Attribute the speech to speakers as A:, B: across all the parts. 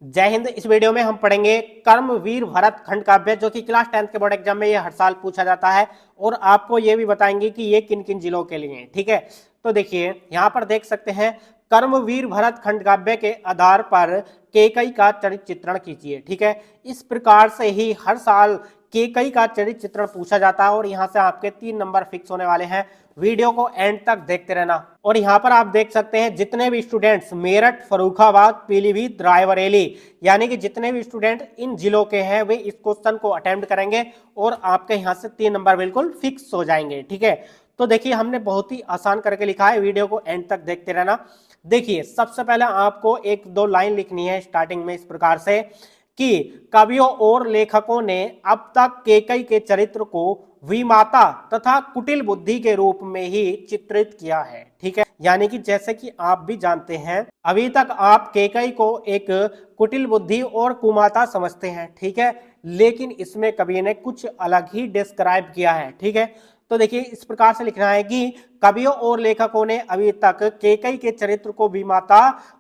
A: जय हिंद। इस वीडियो में हम पढ़ेंगे कर्मवीर भरत खंड काव्य, जो कि क्लास 10th के बोर्ड एग्जाम में ये हर साल पूछा जाता है। और आपको ये भी बताएंगे कि ये किन किन जिलों के लिए है। ठीक है, तो देखिए यहाँ पर देख सकते हैं, कर्मवीर भरत खंड काव्य के आधार पर केकई का चरित्र चित्रण कीजिए। ठीक है, इस प्रकार से ही हर साल केकई का चरित्र चित्रण पूछा जाता है और यहाँ से आपके 3 नंबर फिक्स होने वाले हैं। वीडियो को एंड तक देखते रहना। और यहाँ पर आप देख सकते हैं, जितने भी स्टूडेंट्स मेरठ, फर्रुखाबाद, पीलीभीत, रायबरेली, यानी कि जितने भी स्टूडेंट इन जिलों के हैं वे इस क्वेश्चन को अटेम्प्ट करेंगे और आपके यहाँ से 3 नंबर बिल्कुल फिक्स हो जाएंगे। ठीक है, तो देखिए हमने बहुत ही आसान करके लिखा है, वीडियो को एंड तक देखते रहना। देखिए सबसे पहले आपको 1-2 लाइन लिखनी है स्टार्टिंग में इस प्रकार से कि कवियों और लेखकों ने अब तक केकई के चरित्र को विमाता तथा कुटिल बुद्धि के रूप में ही चित्रित किया है। ठीक है, यानी कि जैसे कि आप भी जानते हैं, अभी तक आप केकई को एक कुटिल बुद्धि और कुमाता समझते हैं। ठीक है, लेकिन इसमें कवि ने कुछ अलग ही डिस्क्राइब किया है। ठीक है, तो देखिए इस प्रकार से लिखना है कि कवियों और लेखकों ने अभी तक केकई के चरित्र को विमाता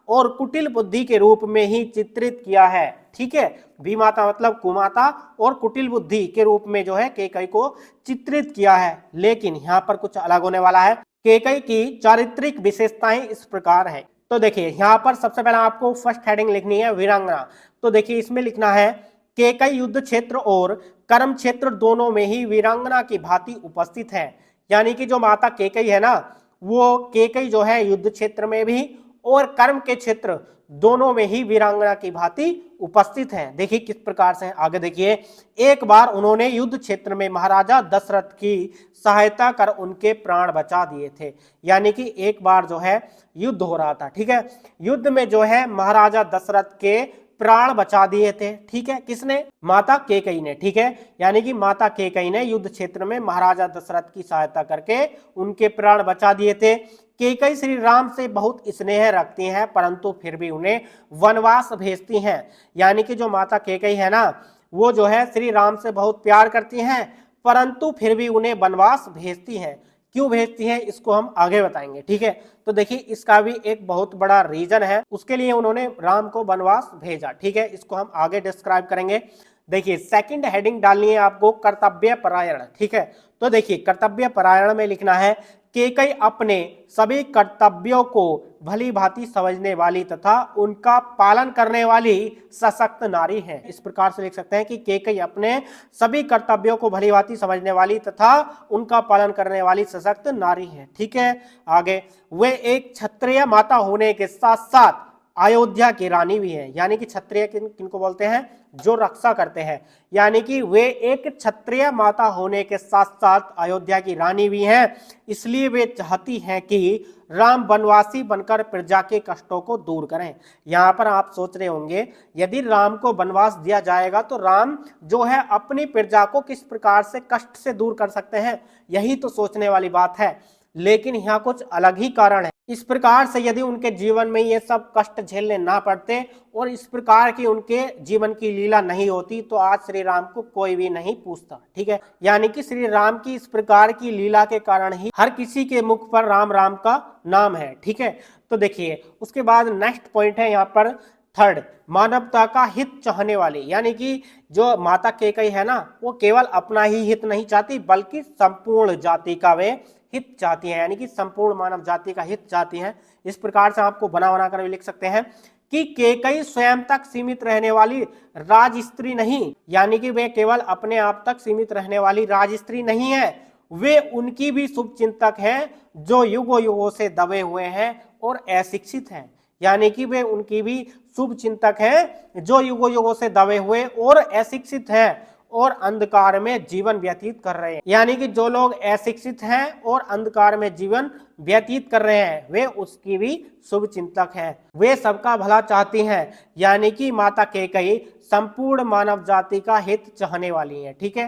A: और कुटिल बुद्धि के रूप में ही चित्रित किया है। ठीक है, विमाता मतलब कुमाता और कुटिल बुद्धि के रूप में जो है केकई को चित्रित किया है। लेकिन यहाँ पर कुछ अलग होने वाला है। केकई की चारित्रिक विशेषताएं इस प्रकार है। तो देखिए यहाँ पर सबसे पहले आपको फर्स्ट हेडिंग लिखनी है वीरांगना। तो देखिए इसमें लिखना है, केकई युद्ध क्षेत्र और कर्म क्षेत्र दोनों में ही वीरांगना की भांति उपस्थित है। यानी कि जो माता केकई है ना, वो केकई जो है युद्ध क्षेत्र में भी और कर्म के क्षेत्र दोनों में ही वीरांगना की भांति उपस्थित है। देखिए किस प्रकार से आगे देखिए, एक बार उन्होंने युद्ध क्षेत्र में महाराजा दशरथ की सहायता कर उनके प्राण बचा दिए थे। यानी कि एक बार जो है युद्ध हो रहा था। ठीक है, युद्ध में जो है महाराजा दशरथ के प्राण बचा दिए थे। ठीक है, किसने? माता केकई ने। ठीक है, यानी कि माता केकई ने युद्ध क्षेत्र में महाराजा दशरथ की सहायता करके उनके प्राण बचा दिए थे। केकई श्री राम से बहुत स्नेह रखती हैं, परंतु फिर भी उन्हें वनवास भेजती हैं। यानी कि जो माता केकई है ना, वो जो है श्री राम से बहुत प्यार करती हैं, परंतु फिर भी उन्हें वनवास भेजती हैं। क्यों भेजती हैं इसको हम आगे बताएंगे। ठीक है, तो देखिए इसका भी एक बहुत बड़ा रीजन है, उसके लिए उन्होंने राम को वनवास भेजा। ठीक है, इसको हम आगे डिस्क्राइब करेंगे। देखिए सेकंड हेडिंग डालनी है आपको कर्तव्य परायण। ठीक है, तो देखिए कर्तव्य परायण में लिखना है, केकई अपने सभी कर्तव्यों को भली भांति समझने वाली तथा उनका पालन करने वाली सशक्त नारी है। इस प्रकार से लिख सकते हैं कि केकई अपने सभी कर्तव्यों को भली भांति समझने वाली तथा उनका पालन करने वाली सशक्त नारी है। ठीक है, आगे, वे एक क्षत्रिय माता होने के साथ साथ अयोध्या की रानी भी है। यानी कि क्षत्रिय किनको बोलते हैं? जो रक्षा करते हैं। यानी कि वे एक क्षत्रिय माता होने के साथ साथ अयोध्या की रानी भी हैं। इसलिए वे चाहती हैं कि राम वनवासी बनकर प्रजा के कष्टों को दूर करें। यहाँ पर आप सोच रहे होंगे, यदि राम को वनवास दिया जाएगा तो राम जो है अपनी प्रजा को किस प्रकार से कष्ट से दूर कर सकते हैं? यही तो सोचने वाली बात है। लेकिन यहाँ कुछ अलग ही कारण है। इस प्रकार से यदि उनके जीवन में ये सब कष्ट झेलने ना पड़ते और इस प्रकार की उनके जीवन की लीला नहीं होती तो आज श्री राम को कोई भी नहीं पूछता। ठीक है, यानी कि श्री राम की इस प्रकार की लीला के कारण ही हर किसी के मुख पर राम राम का नाम है। ठीक है, तो देखिए उसके बाद नेक्स्ट पॉइंट है यहाँ पर थर्ड, मानवता का हित चाहने वाली। यानी कि जो माता केकई है ना, वो केवल अपना ही हित नहीं चाहती बल्कि संपूर्ण जाति का वे हित चाहती हैं। यानी कि संपूर्ण मानव जाति का हित चाहती हैं। इस प्रकार से आपको बना कर भी लिख सकते हैं कि केकई स्वयं तक सीमित रहने वाली राजस्त्री नहीं। यानी कि वे केवल अपने आप तक सीमित रहने वाली राजस्त्री नहीं है, वे उनकी भी शुभ चिंतक हैं जो युगों युगों से दबे हुए हैं और अशिक्षित हैं। यानी कि वे उनकी भी शुभ चिंतक हैं जो युगों युगों से दबे हुए और अशिक्षित हैं और अंधकार में जीवन व्यतीत कर रहे हैं। यानी कि जो लोग अशिक्षित हैं और अंधकार में जीवन व्यतीत कर रहे हैं, वे उसकी भी शुभ चिंतक हैं, वे सबका भला चाहती हैं। यानी कि माता केकई संपूर्ण मानव जाति का हित चाहने वाली है। ठीक है,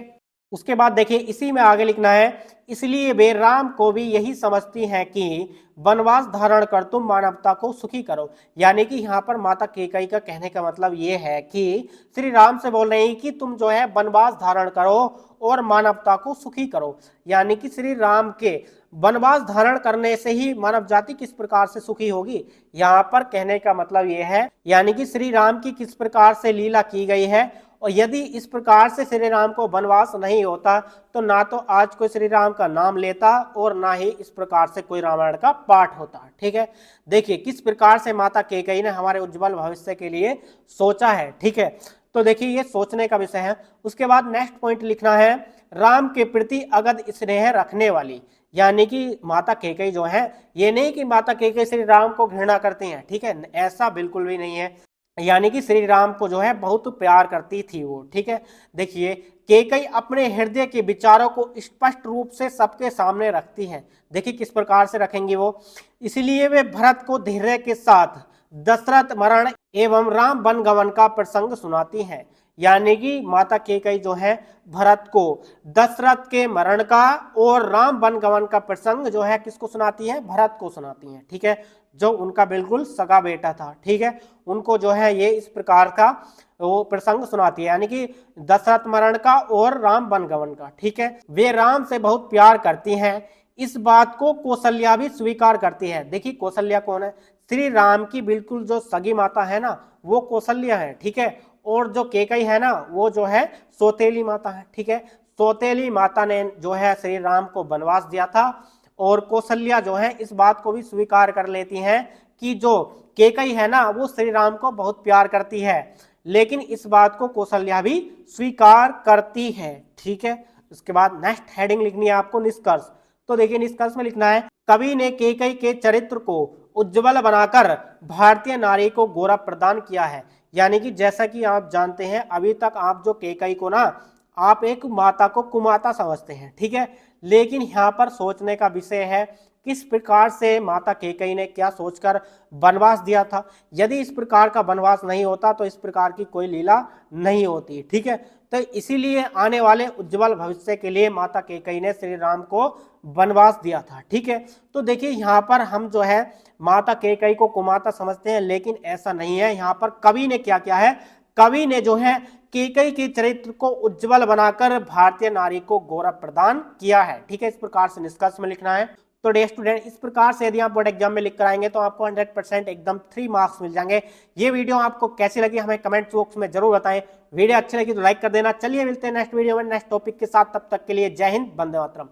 A: उसके बाद देखिए इसी में आगे लिखना है, इसलिए वे राम को भी यही समझती हैं कि वनवास धारण कर तुम मानवता को सुखी करो। यानी कि यहाँ पर माता कैकेयी का कहने का मतलब ये है कि श्री राम से बोल रहे हैं कि तुम जो है वनवास धारण करो और मानवता को सुखी करो। यानी कि श्री राम के वनवास धारण करने से ही मानव जाति किस प्रकार से सुखी होगी, यहाँ पर कहने का मतलब यह है, यानी कि श्री राम की किस प्रकार से लीला की गई है, और यदि इस प्रकार से श्री राम को वनवास नहीं होता तो ना तो आज कोई श्री राम का नाम लेता और ना ही इस प्रकार से कोई रामायण का पाठ होता। ठीक है, देखिए किस प्रकार से माता कैकेयी ने हमारे उज्जवल भविष्य के लिए सोचा है। ठीक है, तो देखिए ये सोचने का विषय है। उसके बाद नेक्स्ट पॉइंट लिखना है, राम के प्रति अगध स्नेह रखने वाली। यानी कि माता कैकेयी जो है, ये नहीं कि माता कैकेयी श्री राम को घृणा करती हैं, ठीक है, ऐसा बिल्कुल भी नहीं है। यानी कि श्री राम को जो है बहुत प्यार करती थी वो। ठीक है, देखिए कैकेयी अपने हृदय के विचारों को स्पष्ट रूप से सबके सामने रखती हैं। देखिए किस प्रकार से रखेंगी वो, इसलिए वे भरत को धैर्य के साथ दशरथ मरण एवं राम वन गमन का प्रसंग सुनाती हैं। यानी कि माता कैकेयी जो है भरत को दशरथ के मरण का और राम वन गमन का प्रसंग जो है किसको सुनाती है, भरत को सुनाती हैं। ठीक है, जो उनका बिल्कुल सगा बेटा था। ठीक है, उनको जो है ये इस प्रकार का वो प्रसंग सुनाती है, यानी कि दशरथ मरण का और राम वन गमन का। ठीक है, वे राम से बहुत प्यार करती हैं, इस बात को कौशल्या भी स्वीकार करती है। देखिए कौशल्या कौन है, श्री राम की बिल्कुल जो सगी माता है ना वो कौशल्या है। ठीक है, और जो कैकेयी है ना वो जो है सौतेली माता है। ठीक है, सौतेली माता ने जो है श्री राम को वनवास दिया था, और कौशल्या जो है इस बात को भी स्वीकार कर लेती हैं कि जो कैकेयी है ना वो श्री राम को बहुत प्यार करती है, लेकिन इस बात को कौशल्या भी स्वीकार करती है। ठीक है, उसके बाद नेक्स्ट हेडिंग लिखनी है आपको, निष्कर्ष। तो देखिए निष्कर्ष में लिखना है, कवि ने कैकेयी के चरित्र को उज्जवल बनाकर भारतीय नारी को गौरव प्रदान किया है। यानी कि जैसा कि आप जानते हैं अभी तक आप जो कैकेयी को ना आप एक माता को कुमाता समझते हैं। ठीक है, लेकिन यहाँ पर सोचने का विषय है किस प्रकार से माता कैकेयी ने क्या सोचकर वनवास दिया था। यदि इस प्रकार का वनवास नहीं होता तो इस प्रकार की कोई लीला नहीं होती। ठीक है, तो इसीलिए आने वाले उज्जवल भविष्य के लिए माता कैकेयी ने श्री राम को वनवास दिया था। ठीक है, तो देखिए यहाँ पर हम जो है माता कैकेयी को कुमाता समझते हैं, लेकिन ऐसा नहीं है। यहाँ पर कवि ने क्या किया है, कवि ने जो है कैकेयी के चरित्र को उज्जवल बनाकर भारतीय नारी को गौरव प्रदान किया है। ठीक है, इस प्रकार से निष्कर्ष में लिखना है। तो डे स्टूडेंट इस प्रकार से यदि आप बोर्ड एग्जाम में लिख कर आएंगे तो आपको 100% एकदम 3 मार्क्स मिल जाएंगे। ये वीडियो आपको कैसी लगी हमें कमेंट बॉक्स में जरूर बताएं। वीडियो अच्छी लगी तो लाइक कर देना। चलिए मिलते हैं नेक्स्ट वीडियो में नेक्स्ट टॉपिक के साथ, तब तक के लिए जय हिंद, वंदे मातरम।